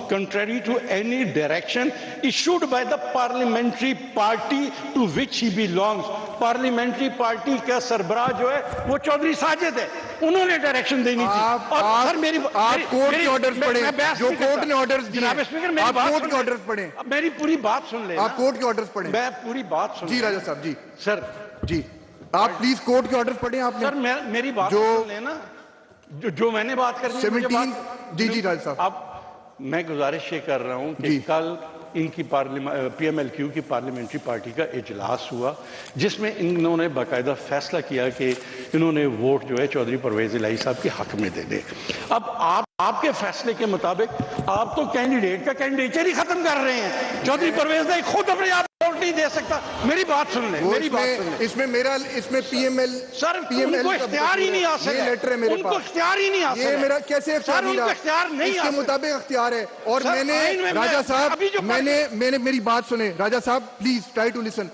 contrary to any direction issued by the parliamentary party to which he belongs. Parliamentary party का सरबराह जो है वो चौधरी साजिद है, उन्होंने डायरेक्शन देनी थी। और सर मेरी आप कोर्ट के ऑर्डर्स पढ़ें, जो कोर्ट ने ऑर्डर्स दिए। जनाब स्पीकर आप कोर्ट के ऑर्डर्स पढ़ें, मेरी पूरी बात सुन लें। आप कोर्ट के ऑर्डर्स पढ़ें, मैं पूरी बात सुन। जी राजा साहब जी, सर जी आप प्लीज कोर्ट के ऑर्डर्स पढ़ें। आपने सर मेरी बात सुन लेना, जो मैंने बात करनी 17 जी जी राजा साहब। अब मैं गुजारिश ये कर रहा हूं कि कल इनकी पीएमएलक्यू की पार्लियामेंट्री पार्टी का इजलास हुआ, जिसमें इन्होंने बाकायदा फैसला किया कि इन्होंने वोट जो है चौधरी परवेज इलाही साहब के हक में दे दे। अब आपके फैसले के मुताबिक आप तो कैंडिडेट का कैंडिडेचर ही खत्म कर रहे हैं। चौधरी परवेज इलाही खुद अपने आप वोट नहीं दे सकता। मेरी बात सुन ले, मेरी बात सुन ले। इसमें पीएमएल सर उनको इख्तियार ही नहीं हासिल है, लेटर है मेरे उनको पास, इख्तियार ही नहीं हासिल ये है। मेरा कैसे सर उनको इख्तियार नहीं इसके मुताबिक इख्तियार है। और मैंने राजा साहब मैंने मेरी बात सुने राजा साहब, प्लीज ट्राई टू लिसन।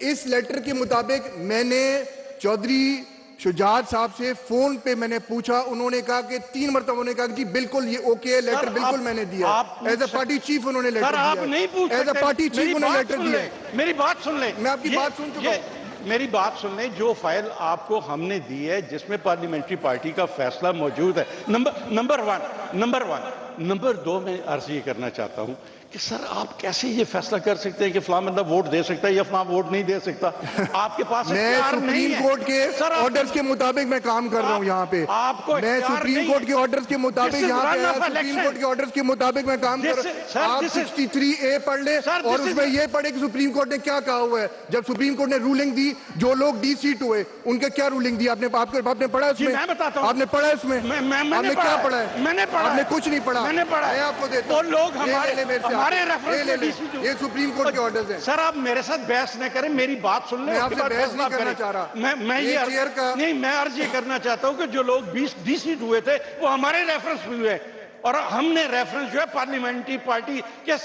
इस लेटर के मुताबिक मैंने चौधरी शुजात साहब से फोन पे मैंने पूछा, उन्होंने कहा कि 3 मरतबा उन्होंने कहा कि बिल्कुल ये ओके है, लेटर बिल्कुल मैंने दिया। एज ए पार्टी चीफ उन्होंने लेटर दिया। आप नहीं पूछ सकते, एज ए पार्टी चीफ उन्होंने लेटर दिया। मेरी बात सुन ले, मैं आपकी बात सुन चुका हूं। मेरी बात सुन ले, जो फाइल आपको हमने दी है जिसमें पार्लियामेंट्री पार्टी का फैसला मौजूद है, नंबर वन। नंबर 2 मैं अर्ज ये करना चाहता हूं कि सर आप कैसे ये फैसला कर सकते हैं कि फलां बंदा वोट दे सकता है या फलां वोट नहीं दे सकता? आपके पास मैं सुप्रीम कोर्ट के ऑर्डर्स के मुताबिक मैं काम कर रहा हूं यहाँ पे। मैं सुप्रीम कोर्ट के ऑर्डर्स के मुताबिक यहाँ पे सुप्रीम कोर्ट के ऑर्डर्स के मुताबिक मैं काम कर रहा हूँ। आप 63A पढ़ ले और उसमें ये पढ़े कि सुप्रीम कोर्ट ने क्या कहा हुआ है। जब सुप्रीम कोर्ट ने रूलिंग दी, जो लोग डिसीट हुए उनके क्या रूलिंग दी आपने पढ़ा उसमें? आपने पढ़ा उसमें? आपने क्या पढ़ा है? मैंने पढ़ा। आपने कुछ नहीं पढ़ा। मैंने पढ़ा। मैं आपको देता हूँ। लोग हमारे रेफरेंस, ये सुप्रीम कोर्ट के ऑर्डर्स हैं। सर आप मेरे साथ बहस न करें, मेरी बात सुन ले। मैं आपसे बहस नहीं करना चाह रहा। मैं अर्ज ये करना चाहता हूं कि जो लोग 20 डिसीट हुए थे वो हमारे रेफरेंस में हुए, और हमने रेफरेंस जो है पार्लियामेंट्री पार्टी के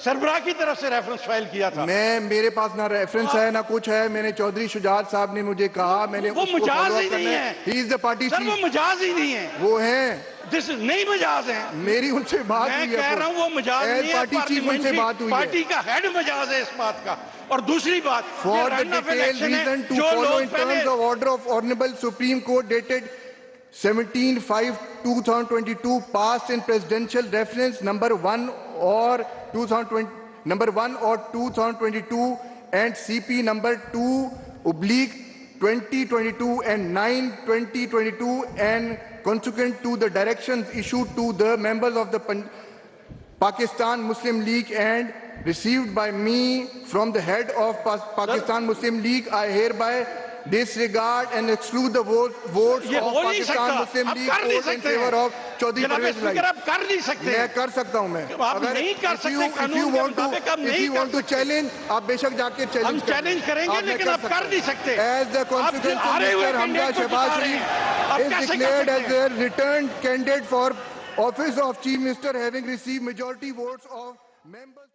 सरबराह की तरफ से रेफरेंस फाइल किया था। मेरे पास ना रेफरेंस है ना कुछ है। मैंने चौधरी शुजात साहब ने मुझे कहा, मैंने वो मजाज ही नहीं है। He is the party chief. वो मजाज ही नहीं है। वो है नहीं मजाज है। मेरी उनसे बात हुई है। मैं कह रहा हूं वो मजाज नहीं है। पार्टी चीफ उनसे बात हुई है। पार्टी का हेड मजाज है इस बात का। और दूसरी बात, for the detailed reason to follow in terms of order of honourable supreme court dated 17/5/2022 passed in presidential reference number 1 or 2022 and CP number 2/2022 and 9/2022 and consequent to the directions issued to the members of the Pakistan Muslim League and received by me from the head of Pakistan Muslim League, I hereby disregard and exclude the votes of Pakistan Muslim League vote in favor of Chaudhry Parvez Ilahi. आप कर नहीं सकते। मैं कर सकता हूं। मैं आप नहीं कर सकते। if you want to challenge, आप बेशक जाके हम चैलेंज करेंगे, लेकिन आप कर नहीं सकते। As the consequence, Mr. Hamza Shehbaz Sharif is declared as a returned candidate for office of Chief Minister, having received majority votes of members.